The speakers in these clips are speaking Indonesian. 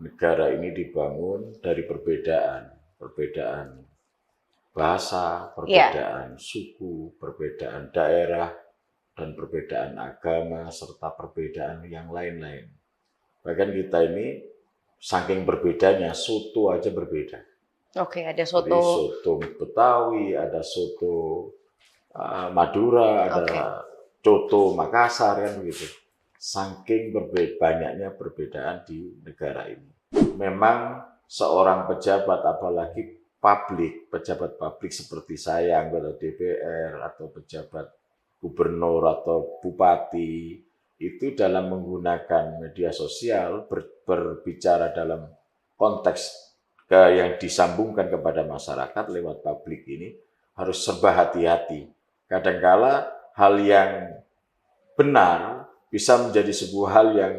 negara ini dibangun dari perbedaan bahasa, perbedaan suku, perbedaan daerah, dan perbedaan agama, serta perbedaan yang lain-lain. Bahkan kita ini saking berbedanya, soto aja berbeda. Oke, ada Jadi soto. soto Betawi, ada soto Madura, ada coto Makassar, kan begitu. Saking banyaknya perbedaan di negara ini. Memang seorang pejabat, apalagi pejabat publik seperti saya, anggota DPR, atau pejabat gubernur atau bupati, itu dalam menggunakan media sosial, berbicara dalam konteks yang disambungkan kepada masyarakat lewat publik ini, harus serba hati-hati. Kadangkala hal yang benar bisa menjadi sebuah hal yang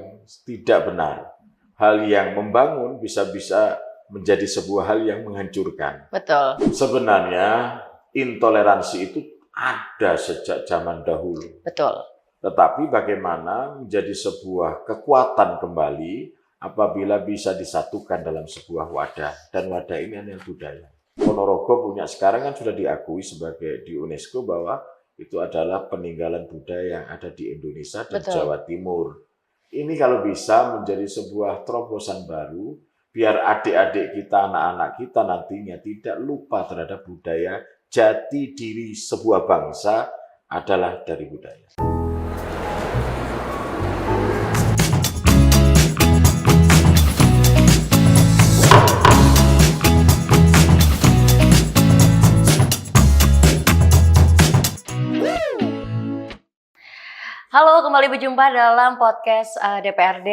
tidak benar. Hal yang membangun bisa-bisa menjadi sebuah hal yang menghancurkan. Betul. Sebenarnya intoleransi itu ada sejak zaman dahulu. Betul. Tetapi bagaimana menjadi sebuah kekuatan kembali apabila bisa disatukan dalam sebuah wadah. Dan wadah ini adalah budaya. Ponorogo punya sekarang kan sudah diakui sebagai di UNESCO bahwa itu adalah peninggalan budaya yang ada di Indonesia dan Jawa Timur. Ini kalau bisa menjadi sebuah terobosan baru, biar adik-adik kita, anak-anak kita nantinya tidak lupa terhadap budaya. Jati diri sebuah bangsa adalah dari budaya. Halo, kembali berjumpa dalam podcast DPRD,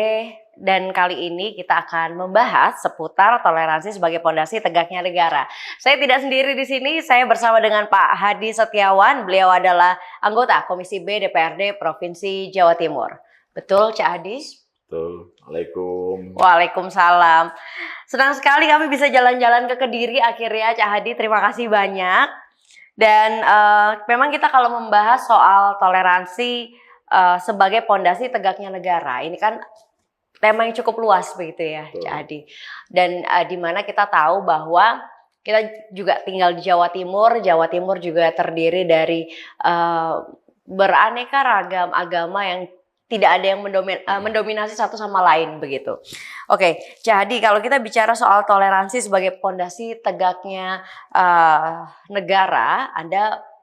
dan kali ini kita akan membahas seputar toleransi sebagai pondasi tegaknya negara. Saya tidak sendiri di sini, saya bersama dengan Pak Hadi Setiawan. Beliau adalah anggota Komisi B DPRD Provinsi Jawa Timur. Betul, Cak Hadi? Betul. Waalaikumsalam. Waalaikumsalam. Senang sekali kami bisa jalan-jalan ke Kediri akhirnya, Cak Hadi. Terima kasih banyak. Dan memang kita kalau membahas soal toleransi sebagai pondasi tegaknya negara, ini kan tema yang cukup luas begitu ya, Cak Hadi. Dan di mana kita tahu bahwa kita juga tinggal di Jawa Timur. Jawa Timur juga terdiri dari beraneka ragam agama yang tidak ada yang mendominasi satu sama lain begitu. Oke, jadi kalau kita bicara soal toleransi sebagai pondasi tegaknya negara,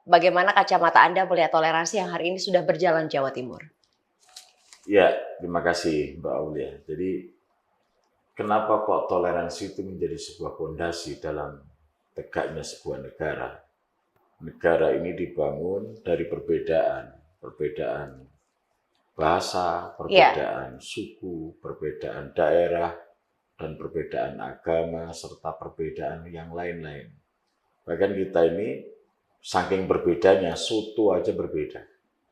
bagaimana kacamata Anda melihat toleransi yang hari ini sudah berjalan Jawa Timur? Ya, terima kasih Mbak Aulia. Jadi kenapa kok toleransi itu menjadi sebuah pondasi dalam tegaknya sebuah negara? Negara ini dibangun dari perbedaan bahasa, perbedaan suku, perbedaan daerah, dan perbedaan agama, serta perbedaan yang lain-lain. Bahkan kita ini saking berbedanya, soto aja berbeda.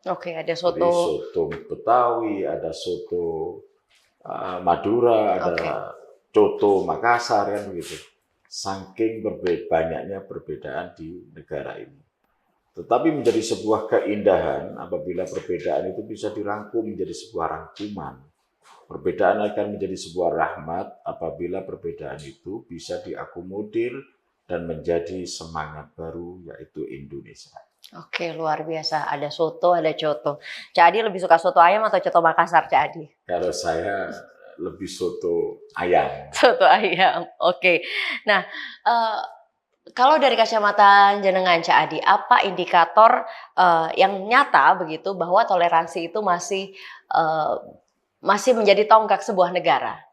Oke, ada soto. Jadi soto Betawi, ada soto Madura, ada coto Makassar, kan begitu. Saking banyaknya perbedaan di negara ini. Tetapi menjadi sebuah keindahan apabila perbedaan itu bisa dirangkum menjadi sebuah rangkuman. Perbedaan akan menjadi sebuah rahmat apabila perbedaan itu bisa diakomodir dan menjadi semangat baru, yaitu Indonesia. Oke, luar biasa. Ada soto, ada coto. Cak Hadi lebih suka soto ayam atau coto Makassar, Cak Hadi? Kalau saya lebih soto ayam. Soto ayam, oke. Nah, kalau dari kacamata jenengan, Cak Hadi, apa indikator yang nyata begitu bahwa toleransi itu masih menjadi tonggak sebuah negara?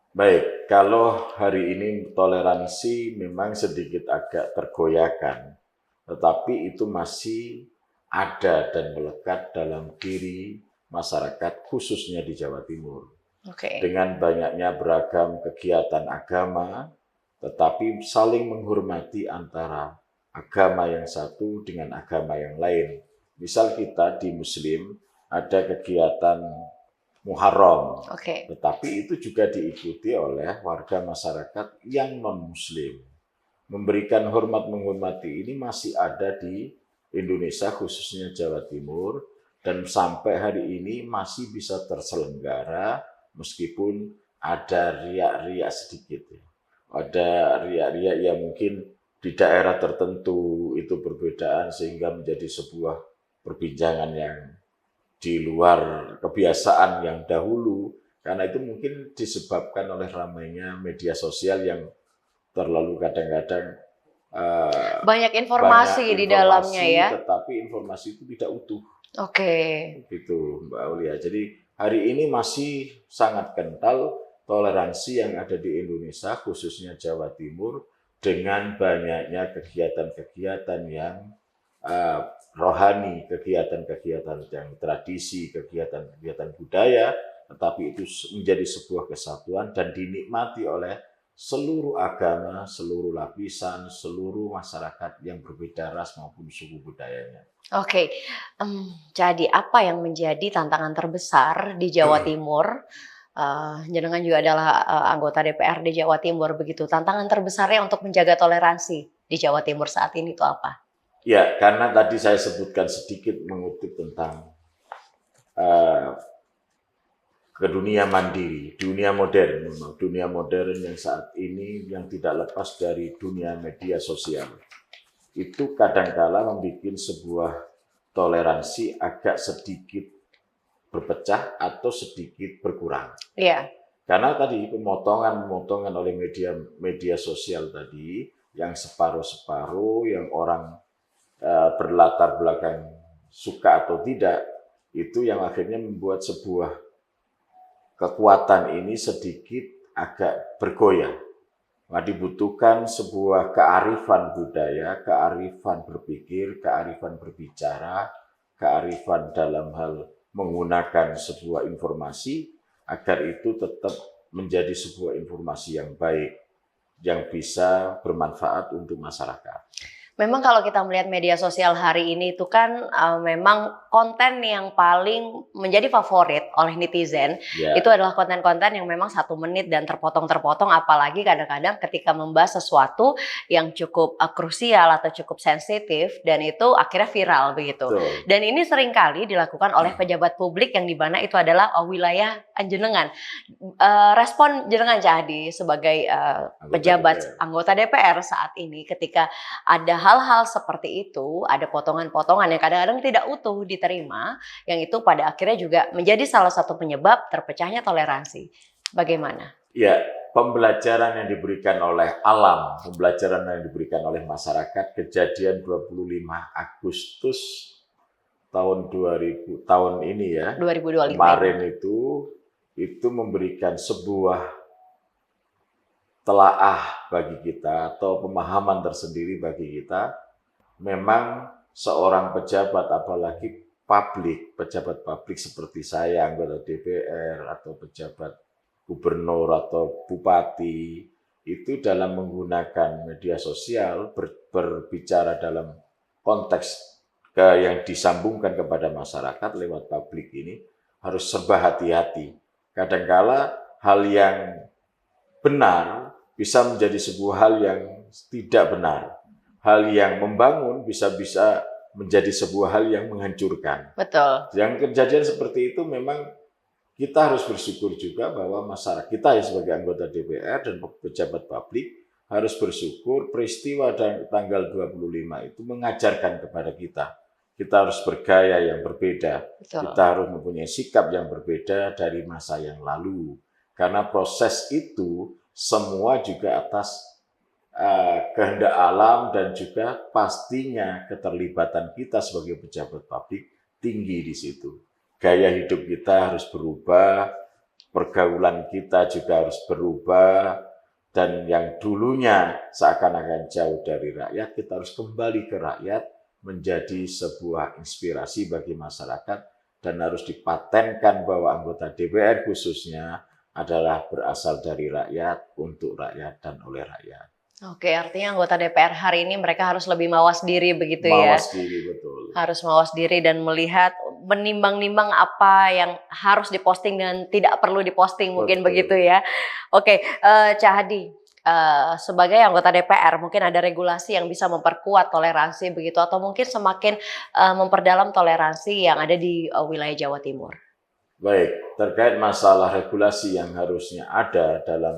Baik, kalau hari ini toleransi memang sedikit agak tergoyahkan, tetapi itu masih ada dan melekat dalam diri masyarakat khususnya di Jawa Timur. Dengan banyaknya beragam kegiatan agama, tetapi saling menghormati antara agama yang satu dengan agama yang lain. Misal kita di Muslim ada kegiatan Muharram, tetapi itu juga diikuti oleh warga masyarakat yang non-Muslim. Memberikan hormat menghormati ini masih ada di Indonesia, khususnya Jawa Timur, dan sampai hari ini masih bisa terselenggara meskipun ada riak-riak sedikit ya. Ada riak-riak yang mungkin di daerah tertentu itu perbedaan sehingga menjadi sebuah perbincangan yang di luar kebiasaan yang dahulu, karena itu mungkin disebabkan oleh ramainya media sosial yang terlalu kadang-kadang Banyak banyak informasi di dalamnya informasi, ya. tetapi informasi itu tidak utuh. Oke. Gitu, Mbak Aulia. Jadi hari ini masih sangat kental toleransi yang ada di Indonesia, khususnya Jawa Timur, dengan banyaknya kegiatan-kegiatan yang rohani, kegiatan-kegiatan yang tradisi, kegiatan-kegiatan budaya, tetapi itu menjadi sebuah kesatuan dan dinikmati oleh seluruh agama, seluruh lapisan, seluruh masyarakat yang berbeda ras maupun suku budayanya. Oke, jadi apa yang menjadi tantangan terbesar di Jawa Timur? Jenengan juga adalah anggota DPRD Jawa Timur begitu. Tantangan terbesarnya untuk menjaga toleransi di Jawa Timur saat ini itu apa? Ya, karena tadi saya sebutkan sedikit mengutip tentang ke dunia mandiri, dunia modern yang saat ini yang tidak lepas dari dunia media sosial. Itu kadangkala membuat sebuah toleransi agak sedikit berpecah atau sedikit berkurang. Iya. Karena tadi pemotongan oleh media sosial tadi yang separuh-separuh, yang orang berlatar belakang suka atau tidak, itu yang akhirnya membuat sebuah kekuatan ini sedikit agak bergoyah. Nah, dibutuhkan sebuah kearifan budaya, kearifan berpikir, kearifan berbicara, kearifan dalam hal menggunakan sebuah informasi agar itu tetap menjadi sebuah informasi yang baik, yang bisa bermanfaat untuk masyarakat. Memang kalau kita melihat media sosial hari ini itu kan memang konten yang paling menjadi favorit oleh netizen. Itu adalah konten-konten yang memang 1 menit dan terpotong-terpotong, apalagi kadang-kadang ketika membahas sesuatu yang cukup krusial atau cukup sensitif dan itu akhirnya viral begitu. Betul. Dan ini seringkali dilakukan oleh pejabat publik yang di mana itu adalah wilayah jenengan. Respon jenengan Cak Hadi sebagai pejabat anggota DPR saat ini ketika ada hal-hal seperti itu, ada potongan-potongan yang kadang-kadang tidak utuh diterima, yang itu pada akhirnya juga menjadi salah satu penyebab terpecahnya toleransi. Bagaimana? Ya, pembelajaran yang diberikan oleh alam, pembelajaran yang diberikan oleh masyarakat, kejadian 25 Agustus tahun 2000, tahun ini ya, 2025 kemarin itu memberikan sebuah telaah bagi kita atau pemahaman tersendiri bagi kita. Memang seorang pejabat, apalagi pejabat publik seperti saya, anggota DPR atau pejabat gubernur atau bupati, itu dalam menggunakan media sosial berbicara dalam konteks yang disambungkan kepada masyarakat lewat publik ini harus serba hati-hati. Kadangkala hal yang benar bisa menjadi sebuah hal yang tidak benar. Hal yang membangun bisa-bisa menjadi sebuah hal yang menghancurkan. Betul. Yang kejadian seperti itu memang kita harus bersyukur juga bahwa masyarakat kita ya sebagai anggota DPR dan pejabat publik harus bersyukur peristiwa tanggal 25 itu mengajarkan kepada kita. Kita harus bergaya yang berbeda. Betul. Kita harus mempunyai sikap yang berbeda dari masa yang lalu. Karena proses itu semua juga atas kehendak alam dan juga pastinya keterlibatan kita sebagai pejabat publik tinggi di situ. Gaya hidup kita harus berubah, pergaulan kita juga harus berubah, dan yang dulunya seakan-akan jauh dari rakyat, kita harus kembali ke rakyat menjadi sebuah inspirasi bagi masyarakat dan harus dipatenkan bahwa anggota DPR khususnya adalah berasal dari rakyat, untuk rakyat, dan oleh rakyat. Oke, artinya anggota DPR hari ini mereka harus lebih mawas diri begitu ya? Mawas diri, betul. Harus mawas diri dan melihat, menimbang-nimbang apa yang harus diposting dan tidak perlu diposting, mungkin begitu ya. Oke, Cak Hadi, sebagai anggota DPR mungkin ada regulasi yang bisa memperkuat toleransi begitu atau mungkin semakin memperdalam toleransi yang ada di wilayah Jawa Timur? Baik, terkait masalah regulasi yang harusnya ada dalam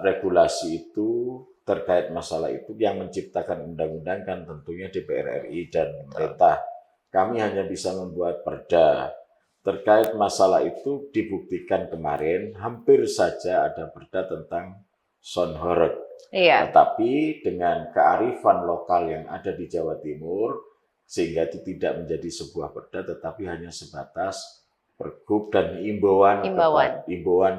regulasi itu, terkait masalah itu yang menciptakan undang-undang kan tentunya DPR RI dan pemerintah. Kami hanya bisa membuat perda. Terkait masalah itu dibuktikan kemarin hampir saja ada perda tentang Sonhoreg. Iya. Tetapi dengan kearifan lokal yang ada di Jawa Timur, sehingga itu tidak menjadi sebuah perda, tetapi hanya sebatas pergub dan imbauan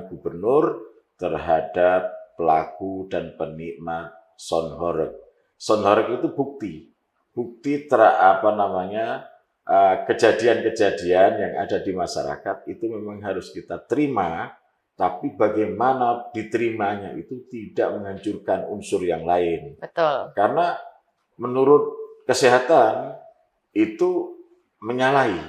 gubernur terhadap pelaku dan penikmat Sonhoreg. Sonhoreg itu bukti kejadian-kejadian yang ada di masyarakat itu memang harus kita terima, tapi bagaimana diterimanya itu tidak menghancurkan unsur yang lain. Betul. Karena menurut kesehatan itu menyalahi,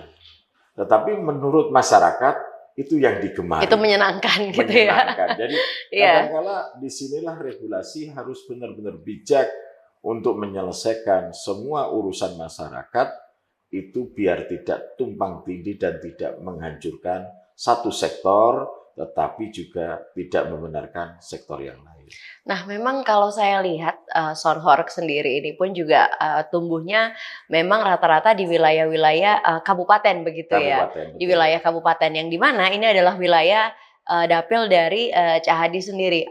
tetapi menurut masyarakat itu yang digemari. Itu menyenangkan gitu ya. Jadi kadang-kala disinilah regulasi harus benar-benar bijak untuk menyelesaikan semua urusan masyarakat itu biar tidak tumpang tindih dan tidak menghancurkan satu sektor, tetapi juga tidak membenarkan sektor yang lain. Nah, memang kalau saya lihat Sonhoreg sendiri ini pun juga tumbuhnya memang rata-rata di wilayah-wilayah kabupaten begitu ya. Kabupaten, Di wilayah kabupaten yang di mana ini adalah wilayah dapil dari Cak Hadi sendiri.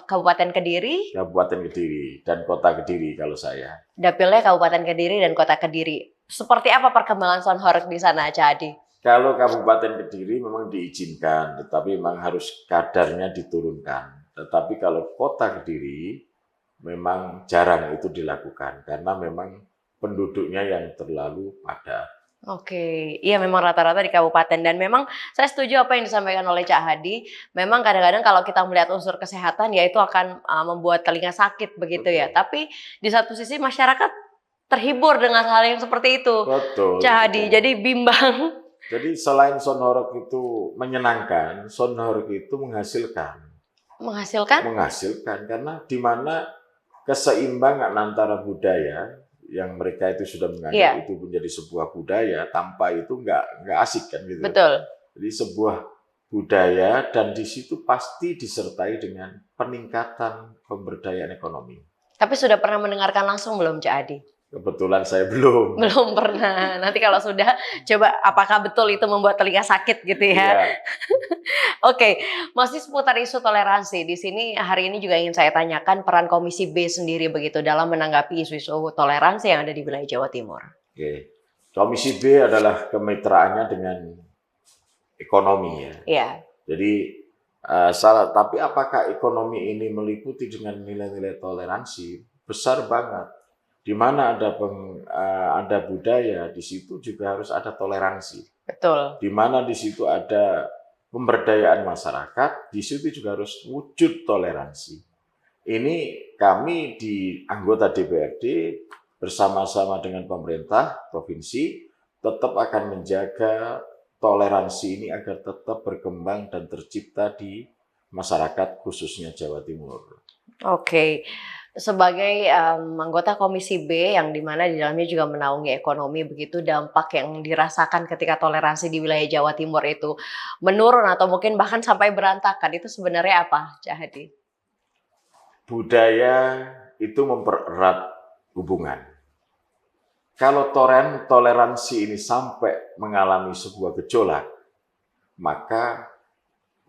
Kabupaten Kediri. Kabupaten Kediri dan Kota Kediri kalau saya. Dapilnya Kabupaten Kediri dan Kota Kediri. Seperti apa perkembangan Sonhoreg di sana, Cak Hadi? Kalau Kabupaten Kediri memang diizinkan, tetapi memang harus kadarnya diturunkan. Tetapi kalau Kota Kediri memang jarang itu dilakukan karena memang penduduknya yang terlalu padat. Oke, iya memang rata-rata di kabupaten dan memang saya setuju apa yang disampaikan oleh Cak Hadi. Memang kadang-kadang kalau kita melihat unsur kesehatan ya itu akan membuat telinga sakit begitu ya. Tapi di satu sisi masyarakat terhibur dengan hal yang seperti itu. Betul. Cak Hadi, jadi bimbang. Jadi selain Sonhoreg itu menyenangkan, Sonhoreg itu menghasilkan. Menghasilkan karena di mana keseimbangan antara budaya yang mereka itu sudah menganggap itu menjadi sebuah budaya, tanpa itu nggak asik kan gitu. Betul. Jadi sebuah budaya dan di situ pasti disertai dengan peningkatan pemberdayaan ekonomi. Tapi sudah pernah mendengarkan langsung belum Cak Hadi? Kebetulan saya belum. Belum pernah. Nanti kalau sudah, coba apakah betul itu membuat telinga sakit gitu ya? Oke, masih seputar isu toleransi. Di sini hari ini juga ingin saya tanyakan peran Komisi B sendiri begitu dalam menanggapi isu-isu toleransi yang ada di wilayah Jawa Timur. Oke, Komisi B adalah kemitraannya dengan ekonomi ya. Iya. Jadi tapi apakah ekonomi ini meliputi dengan nilai-nilai toleransi? Besar banget. Di mana ada budaya, di situ juga harus ada toleransi. Betul. Di mana di situ ada pemberdayaan masyarakat, di situ juga harus wujud toleransi. Ini kami di anggota DPRD bersama-sama dengan pemerintah provinsi tetap akan menjaga toleransi ini agar tetap berkembang dan tercipta di masyarakat khususnya Jawa Timur. Oke. Sebagai anggota Komisi B yang dimana di dalamnya juga menaungi ekonomi, begitu dampak yang dirasakan ketika toleransi di wilayah Jawa Timur itu menurun atau mungkin bahkan sampai berantakan, itu sebenarnya apa, Cak Hadi? Budaya itu mempererat hubungan. Kalau toleransi ini sampai mengalami sebuah gejolak, maka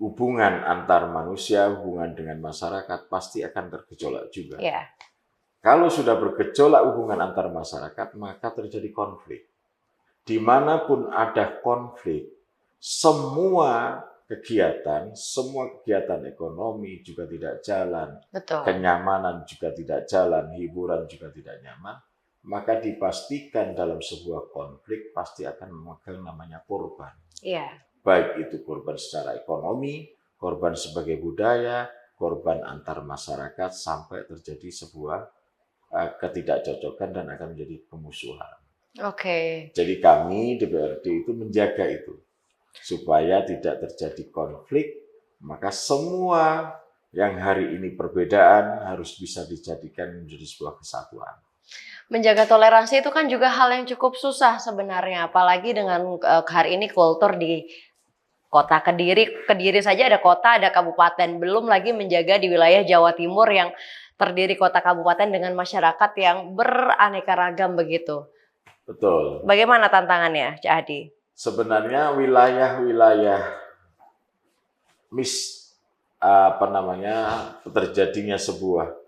hubungan antar manusia, hubungan dengan masyarakat pasti akan tergejolak juga. Yeah. Kalau sudah bergejolak hubungan antar masyarakat, maka terjadi konflik. Dimanapun ada konflik, semua kegiatan ekonomi juga tidak jalan, betul. Kenyamanan juga tidak jalan, hiburan juga tidak nyaman, maka dipastikan dalam sebuah konflik pasti akan memegang namanya korban. Iya. Baik itu korban secara ekonomi, korban sebagai budaya, korban antar masyarakat sampai terjadi sebuah ketidakcocokan dan akan menjadi pemusuhan. Oke. Jadi kami DPRD itu menjaga itu supaya tidak terjadi konflik, maka semua yang hari ini perbedaan harus bisa dijadikan menjadi sebuah kesatuan. Menjaga toleransi itu kan juga hal yang cukup susah sebenarnya, apalagi dengan hari ini kultur di Kota Kediri. Kediri saja ada kota, ada kabupaten, belum lagi menjaga di wilayah Jawa Timur yang terdiri kota kabupaten dengan masyarakat yang beraneka ragam begitu. Betul. Bagaimana tantangannya, Cak Hadi? Sebenarnya wilayah-wilayah terjadinya sebuah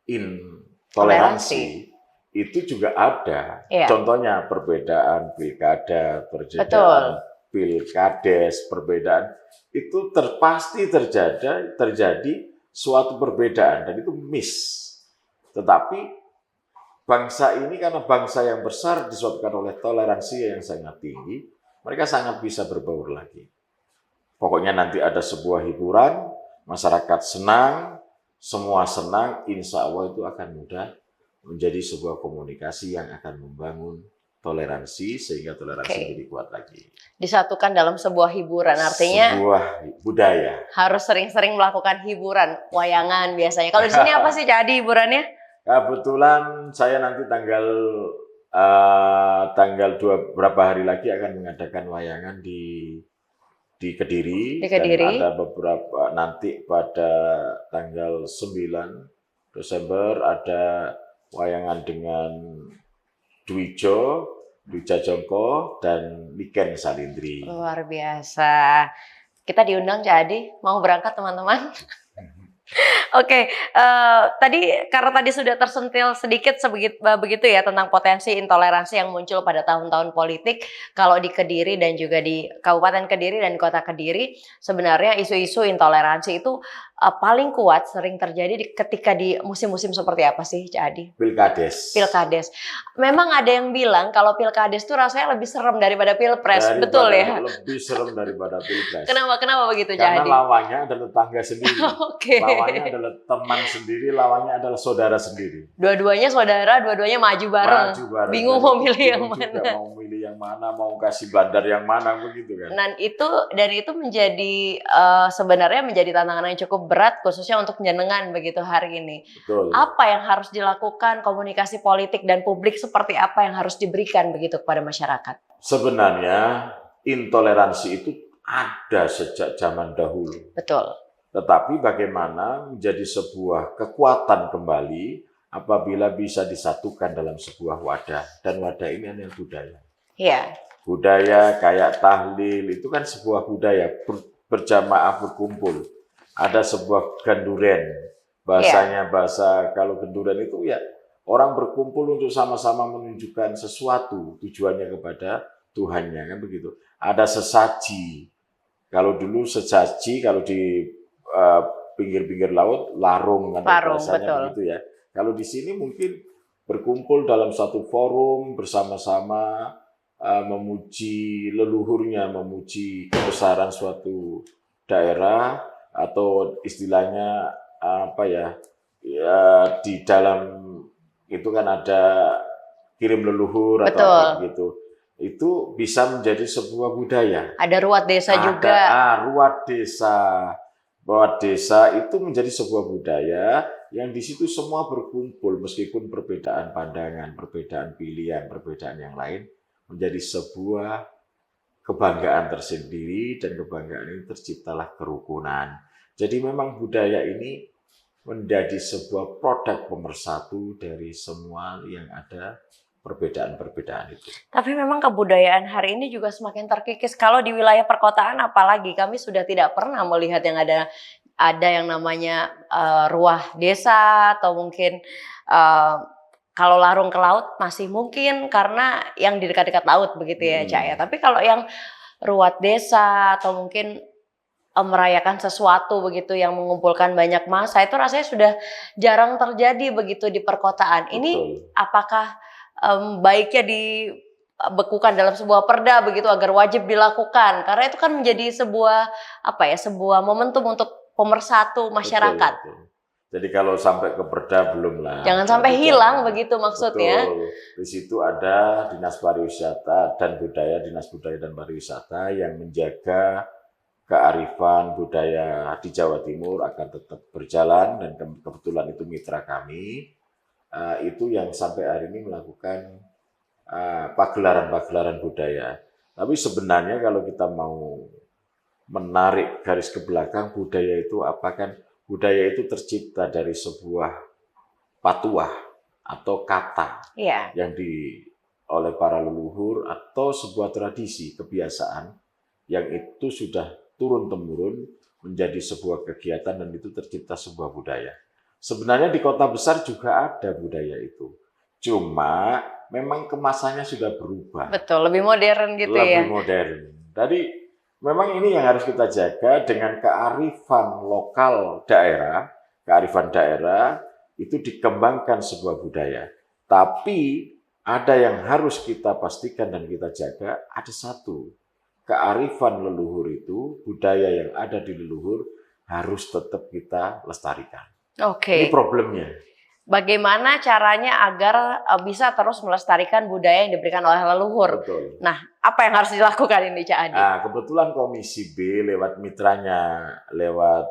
intoleransi itu juga ada. Iya. Contohnya perbedaan pilkada, Betul. perbedaan pilkades, perbedaan itu pasti terjadi suatu perbedaan dan itu Tetapi bangsa ini karena bangsa yang besar disebabkan oleh toleransi yang sangat tinggi, mereka sangat bisa berbaur lagi. Pokoknya nanti ada sebuah hiburan, masyarakat senang, semua senang, insya Allah itu akan mudah menjadi sebuah komunikasi yang akan membangun toleransi sehingga toleransi jadi kuat lagi. Disatukan dalam sebuah hiburan, artinya sebuah budaya. Harus sering-sering melakukan hiburan, wayangan biasanya. Kalau di sini apa sih jadi hiburannya? Kebetulan saya nanti tanggal berapa hari lagi akan mengadakan wayangan di Kediri. Di Kediri. Dan ada beberapa nanti pada tanggal 9 Desember ada wayangan dengan Dwijo, Dwija Jongko, dan Niken Salindri. Luar biasa. Kita diundang jadi mau berangkat teman-teman? Oke, karena tadi sudah tersentil sedikit begitu ya tentang potensi intoleransi yang muncul pada tahun-tahun politik. Kalau di Kediri dan juga di Kabupaten Kediri dan Kota Kediri, sebenarnya isu-isu intoleransi itu paling kuat sering terjadi ketika di musim-musim seperti apa sih, Cak Adi? Pilkades. Memang ada yang bilang kalau pilkades itu rasanya lebih serem daripada pilpres, betul ya? Lebih serem daripada pilpres. Kenapa begitu, Cak Adi? Karena lawannya adalah tetangga sendiri. Oke. Lawannya adalah teman sendiri, lawannya adalah saudara sendiri. Dua-duanya saudara, dua-duanya maju bareng. Bingung mau milih yang mana. Mau milih yang mana, mau kasih bandar yang mana, begitu kan. Dan itu menjadi sebenarnya menjadi tantangan yang cukup berat khususnya untuk jenengan begitu hari ini. Betul. Apa yang harus dilakukan, komunikasi politik dan publik seperti apa yang harus diberikan begitu kepada masyarakat? Sebenarnya intoleransi itu ada sejak zaman dahulu. Betul. Tetapi bagaimana menjadi sebuah kekuatan kembali apabila bisa disatukan dalam sebuah wadah. Dan wadah ini adalah budaya. Iya. Budaya kayak tahlil itu kan sebuah budaya, berjamaah berkumpul. Ada sebuah ganduren, bahasanya bahasa kalau ganduren itu ya orang berkumpul untuk sama-sama menunjukkan sesuatu tujuannya kepada Tuhannya kan begitu. Ada sesaji, kalau dulu sesaji kalau di pinggir-pinggir laut larung kan bahasanya begitu ya. Kalau di sini mungkin berkumpul dalam satu forum bersama-sama memuji leluhurnya, memuji kebesaran suatu daerah. Atau istilahnya di dalam itu kan ada kirim leluhur atau apa gitu. Itu bisa menjadi sebuah budaya. Ada ruat desa juga. Ruat desa itu menjadi sebuah budaya yang di situ semua berkumpul meskipun perbedaan pandangan, perbedaan pilihan, perbedaan yang lain menjadi sebuah kebanggaan tersendiri dan kebanggaan ini terciptalah kerukunan. Jadi memang budaya ini menjadi sebuah produk pemersatu dari semua yang ada perbedaan-perbedaan itu. Tapi memang kebudayaan hari ini juga semakin terkikis. Kalau di wilayah perkotaan apalagi kami sudah tidak pernah melihat yang ada yang namanya ruah desa atau mungkin kalau larung ke laut masih mungkin karena yang di dekat-dekat laut begitu ya Cak ya. Tapi kalau yang ruat desa atau mungkin merayakan sesuatu begitu yang mengumpulkan banyak massa itu rasanya sudah jarang terjadi begitu di perkotaan. Betul. Ini apakah baiknya dibekukan dalam sebuah perda begitu agar wajib dilakukan? Karena itu kan menjadi sebuah sebuah momentum untuk pemersatu masyarakat. Betul. Jadi kalau sampai ke perda belum lah. Jangan sampai hilang begitu maksudnya. Betul. Di situ ada Dinas Pariwisata dan Budaya, Dinas Budaya dan Pariwisata yang menjaga kearifan budaya di Jawa Timur akan tetap berjalan dan kebetulan itu mitra kami. itu yang sampai hari ini melakukan pagelaran-pagelaran budaya. Tapi sebenarnya kalau kita mau menarik garis ke belakang, budaya itu apa kan? Budaya itu tercipta dari sebuah patuah atau kata Iya. yang oleh para leluhur atau sebuah tradisi, kebiasaan yang itu sudah turun-temurun menjadi sebuah kegiatan dan itu tercipta sebuah budaya. Sebenarnya di kota besar juga ada budaya itu. Cuma memang kemasannya sudah berubah. Betul, lebih modern gitu ya. Lebih modern. Jadi memang ini yang harus kita jaga dengan kearifan lokal daerah, kearifan daerah itu dikembangkan sebuah budaya. Tapi ada yang harus kita pastikan dan kita jaga, ada satu, kearifan leluhur itu, budaya yang ada di leluhur harus tetap kita lestarikan. Oke. Ini problemnya. Bagaimana caranya agar bisa terus melestarikan budaya yang diberikan oleh leluhur? Betul. Nah, apa yang harus dilakukan ini, Cak Adi? Nah, kebetulan Komisi B lewat mitranya, lewat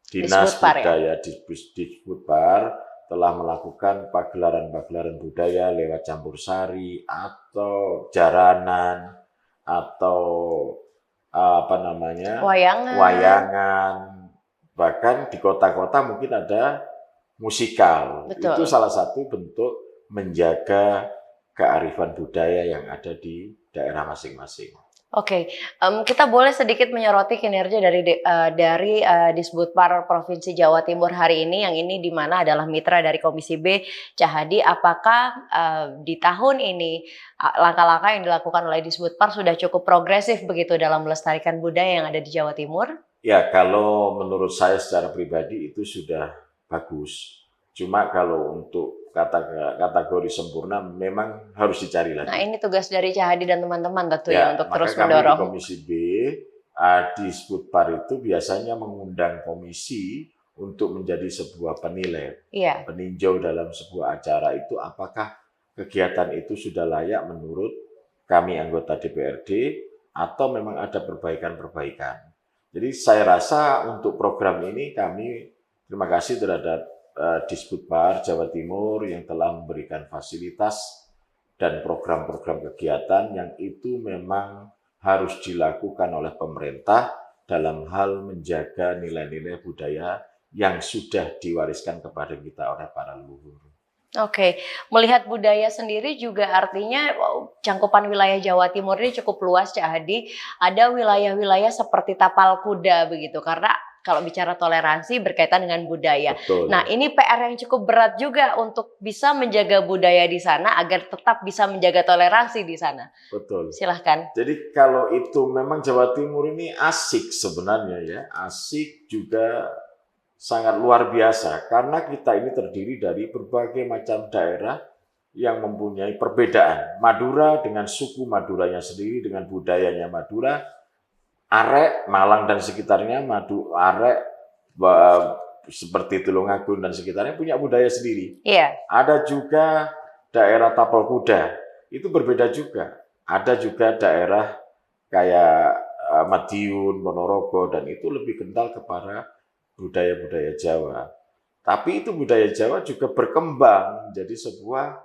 Dinas Disbudpar, Budaya Disbudpar telah melakukan pagelaran-pagelaran budaya lewat campur sari atau jaranan atau wayangan. Bahkan di kota-kota mungkin ada musikal. Betul. Itu salah satu bentuk menjaga kearifan budaya yang ada di daerah masing-masing. Oke, kita boleh sedikit menyoroti kinerja dari Disbudpar Provinsi Jawa Timur hari ini, yang ini di mana adalah mitra dari Komisi B, Cak Hadi. Apakah di tahun ini langkah-langkah yang dilakukan oleh Disbudpar sudah cukup progresif begitu dalam melestarikan budaya yang ada di Jawa Timur? Ya, kalau menurut saya secara pribadi itu sudah bagus. Cuma kalau untuk kategori sempurna memang harus dicari lagi. Nah, ini tugas dari Cak Hadi dan teman-teman tentunya untuk terus kami mendorong. Di Komisi B, Disbudpar itu biasanya mengundang komisi untuk menjadi sebuah penilai, peninjau dalam sebuah acara itu apakah kegiatan itu sudah layak menurut kami anggota DPRD atau memang ada perbaikan-perbaikan. Jadi saya rasa untuk program ini kami terima kasih terhadap Disbudpar Jawa Timur yang telah memberikan fasilitas dan program-program kegiatan yang itu memang harus dilakukan oleh pemerintah dalam hal menjaga nilai-nilai budaya yang sudah diwariskan kepada kita oleh para leluhur. Oke, melihat budaya sendiri juga artinya cangkupan wilayah Jawa Timur ini cukup luas, Cak Hadi. Ada wilayah-wilayah seperti Tapal Kuda begitu, karena kalau bicara toleransi berkaitan dengan budaya. Betul. Nah, ini PR yang cukup berat juga untuk bisa menjaga budaya di sana agar tetap bisa menjaga toleransi di sana. Betul. Silahkan. Jadi kalau itu memang Jawa Timur ini asik sebenarnya ya, asik juga sangat luar biasa karena kita ini terdiri dari berbagai macam daerah yang mempunyai perbedaan. Madura dengan suku Maduranya sendiri, dengan budayanya Madura, Arek, Malang dan sekitarnya, Arek seperti Tulungagung dan sekitarnya punya budaya sendiri. Iya. Ada juga daerah Tapal Kuda, itu berbeda juga. Ada juga daerah kayak Madiun, Ponorogo, dan itu lebih kental kepada budaya-budaya Jawa. Tapi itu budaya Jawa juga berkembang menjadi sebuah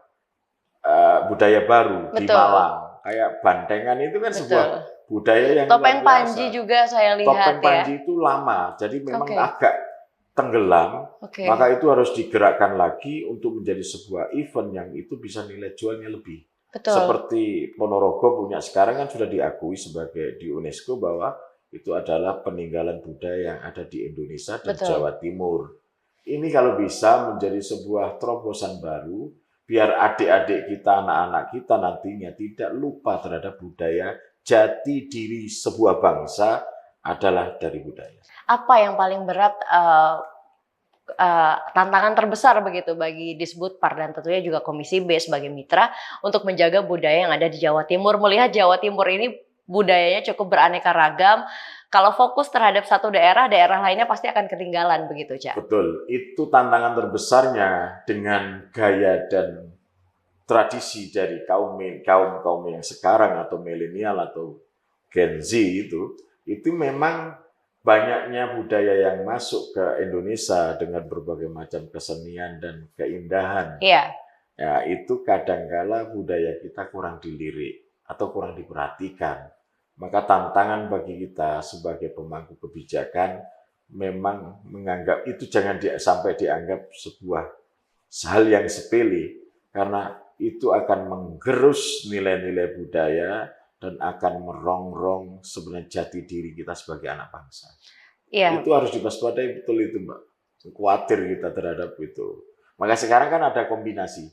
budaya baru. Betul. Di Malang. Kayak bantengan itu kan sebuah budaya yang Topeng Panji juga saya lihat. Topeng Panji itu lama, jadi memang agak tenggelam. Maka itu harus digerakkan lagi untuk menjadi sebuah event yang itu bisa nilai jualnya lebih. Betul. Seperti Ponorogo punya sekarang kan sudah diakui sebagai di UNESCO bahwa itu adalah peninggalan budaya yang ada di Indonesia dan Jawa Timur. Ini kalau bisa menjadi sebuah terobosan baru, biar adik-adik kita, anak-anak kita nantinya tidak lupa terhadap budaya. Jati diri sebuah bangsa adalah dari budaya. Apa yang paling berat, tantangan terbesar begitu bagi Disbudpar dan tentunya juga Komisi B sebagai mitra untuk menjaga budaya yang ada di Jawa Timur? Melihat Jawa Timur ini budayanya cukup beraneka ragam. Kalau fokus terhadap satu daerah, daerah lainnya pasti akan ketinggalan begitu, Cak. Betul, itu tantangan terbesarnya dengan gaya dan tradisi dari kaum yang sekarang atau milenial atau Gen Z itu memang banyaknya budaya yang masuk ke Indonesia dengan berbagai macam kesenian dan keindahan. Iya. Ya, itu kadangkala budaya kita kurang dilirik atau kurang diperhatikan. Maka tantangan bagi kita sebagai pemangku kebijakan memang menganggap itu jangan sampai dianggap sebuah hal yang sepele, karena itu akan menggerus nilai-nilai budaya dan akan merongrong sebenarnya jati diri kita sebagai anak bangsa. Iya. Itu harus diwaspadai betul itu, Mbak. Khawatir kita terhadap itu. Maka sekarang kan ada kombinasi.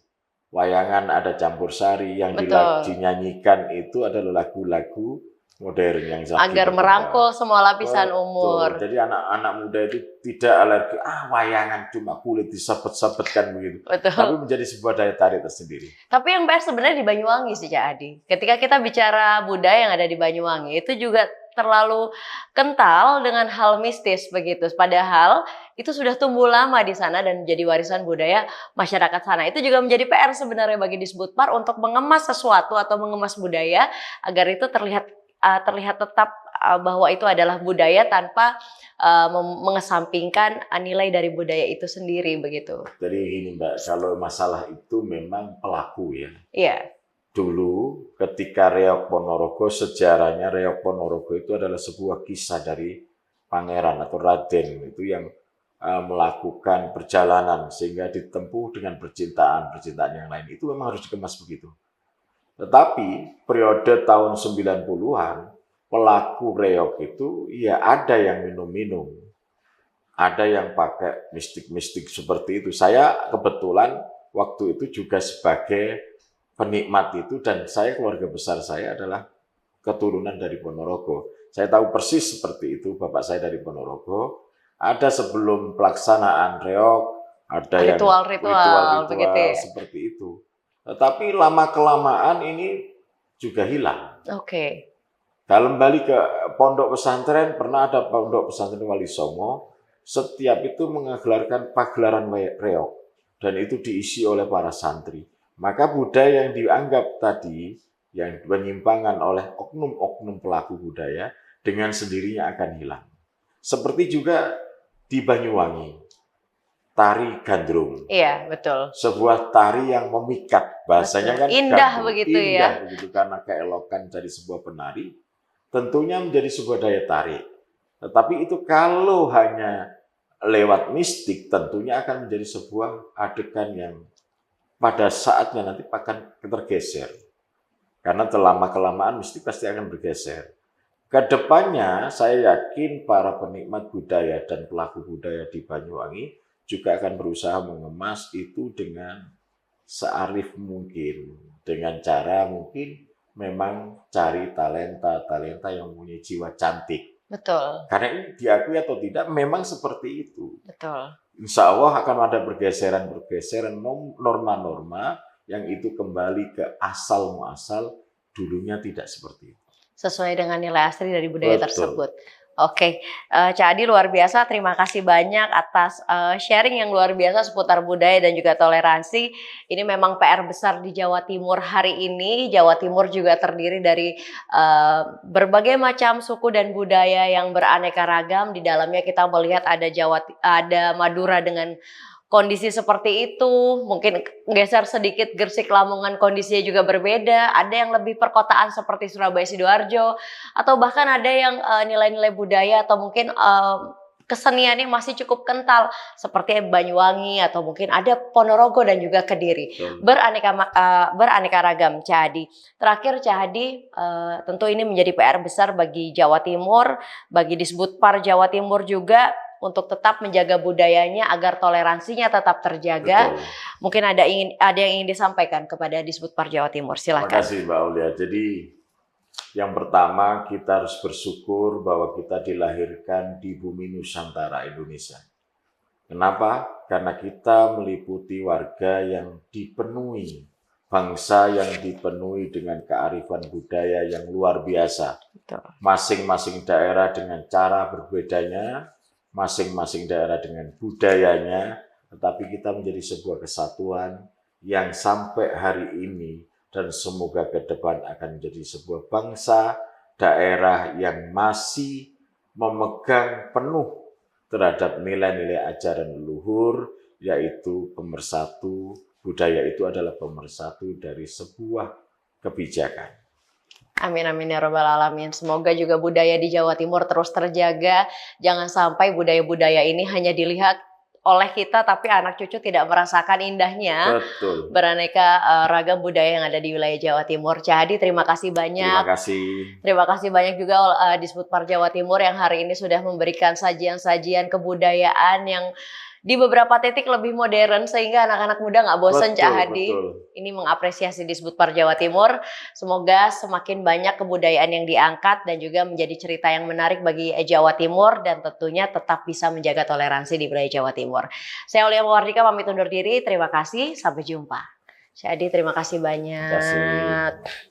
Wayangan ada campur sari, yang dinyanyikan itu adalah lagu-lagu modern yang agar merangkul semua lapisan umur. Jadi anak-anak muda itu tidak alergi, wayangan cuma kulit disabet-sabetkan begitu. Betul. Tapi menjadi sebuah daya tarik tersendiri. Tapi yang PR sebenarnya di Banyuwangi sih, Cak Adi. Ketika kita bicara budaya yang ada di Banyuwangi, itu juga terlalu kental dengan hal mistis begitu. Padahal itu sudah tumbuh lama di sana dan menjadi warisan budaya masyarakat sana. Itu juga menjadi PR sebenarnya bagi Disbudpar untuk mengemas sesuatu atau mengemas budaya agar itu terlihat tetap bahwa itu adalah budaya tanpa mengesampingkan nilai dari budaya itu sendiri begitu. Jadi gini, Mbak, kalau masalah itu memang pelaku ya. Iya. Dulu ketika Reog Ponorogo, sejarahnya Reog Ponorogo itu adalah sebuah kisah dari pangeran atau raden itu yang melakukan perjalanan sehingga ditempuh dengan percintaan yang lain. Itu memang harus dikemas begitu. Tetapi periode tahun 90-an, pelaku reog itu ya ada yang minum-minum, ada yang pakai mistik-mistik seperti itu. Saya kebetulan waktu itu juga sebagai penikmat itu, dan keluarga besar saya adalah keturunan dari Ponorogo. Saya tahu persis seperti itu, bapak saya dari Ponorogo. Ada sebelum pelaksanaan reog, ada ritual seperti itu. Tetapi lama-kelamaan ini juga hilang. Oke. Kalau kembali ke pondok pesantren, pernah ada pondok pesantren Wali Songo, setiap itu menggelarkan pagelaran reog, dan itu diisi oleh para santri. Maka budaya yang dianggap tadi, yang penyimpangan oleh oknum-oknum pelaku budaya, dengan sendirinya akan hilang. Seperti juga di Banyuwangi. Tari gandrung. Iya, betul. Sebuah tari yang memikat. Bahasanya kan indah begitu ya. Indah begitu, karena keelokan dari sebuah penari tentunya menjadi sebuah daya tarik. Tetapi itu kalau hanya lewat mistik, tentunya akan menjadi sebuah adegan yang pada saatnya nanti akan tergeser. Karena lama-kelamaan mistik pasti akan bergeser. Kedepannya saya yakin para penikmat budaya dan pelaku budaya di Banyuwangi juga akan berusaha mengemas itu dengan searif mungkin, dengan cara mungkin memang cari talenta yang mempunyai jiwa cantik. Betul. Karena ini diakui atau tidak memang seperti itu. Betul. Insya Allah akan ada pergeseran norma-norma yang itu kembali ke asal muasal, dulunya tidak seperti itu. Sesuai dengan nilai asli dari budaya tersebut. Oke, Cak Adi luar biasa, terima kasih banyak atas sharing yang luar biasa seputar budaya dan juga toleransi. Ini memang PR besar di Jawa Timur hari ini. Jawa Timur juga terdiri dari berbagai macam suku dan budaya yang beraneka ragam. Di dalamnya kita melihat ada Madura dengan kondisi seperti itu, mungkin geser sedikit Gresik Lamongan kondisinya juga berbeda, ada yang lebih perkotaan seperti Surabaya Sidoarjo, atau bahkan ada yang nilai-nilai budaya atau mungkin keseniannya masih cukup kental seperti Banyuwangi atau mungkin ada Ponorogo dan juga Kediri. Beraneka ragam, Cak Adi. Terakhir Cak Adi, tentu ini menjadi PR besar bagi Jawa Timur, bagi Disbudpar Jawa Timur juga, untuk tetap menjaga budayanya agar toleransinya tetap terjaga. Betul. Mungkin ada yang ingin disampaikan kepada Disbudpar Jawa Timur. Silakan. Terima kasih Mbak Aulia. Jadi yang pertama kita harus bersyukur bahwa kita dilahirkan di bumi Nusantara Indonesia. Kenapa? Karena kita meliputi warga yang dipenuhi, bangsa yang dipenuhi dengan kearifan budaya yang luar biasa. Masing-masing daerah dengan cara berbedanya, masing-masing daerah dengan budayanya, tetapi kita menjadi sebuah kesatuan yang sampai hari ini dan semoga ke depan akan menjadi sebuah bangsa, daerah yang masih memegang penuh terhadap nilai-nilai ajaran leluhur, yaitu pemersatu. Budaya itu adalah pemersatu dari sebuah kebijakan. Amin amin ya robbal alamin. Semoga juga budaya di Jawa Timur terus terjaga. Jangan sampai budaya-budaya ini hanya dilihat oleh kita tapi anak cucu tidak merasakan indahnya Betul. beraneka ragam budaya yang ada di wilayah Jawa Timur. Cak Hadi, terima kasih banyak. Terima kasih. Terima kasih banyak juga Disbudpar Jawa Timur yang hari ini sudah memberikan sajian-sajian kebudayaan yang di beberapa titik lebih modern sehingga anak-anak muda nggak bosan, Cak Hadi. Betul. Ini mengapresiasi Disbudpar Jawa Timur. Semoga semakin banyak kebudayaan yang diangkat dan juga menjadi cerita yang menarik bagi Jawa Timur dan tentunya tetap bisa menjaga toleransi di wilayah Jawa Timur. Saya Aulia Mawardika pamit undur diri. Terima kasih. Sampai jumpa. Cak Hadi, terima kasih banyak. Terima kasih.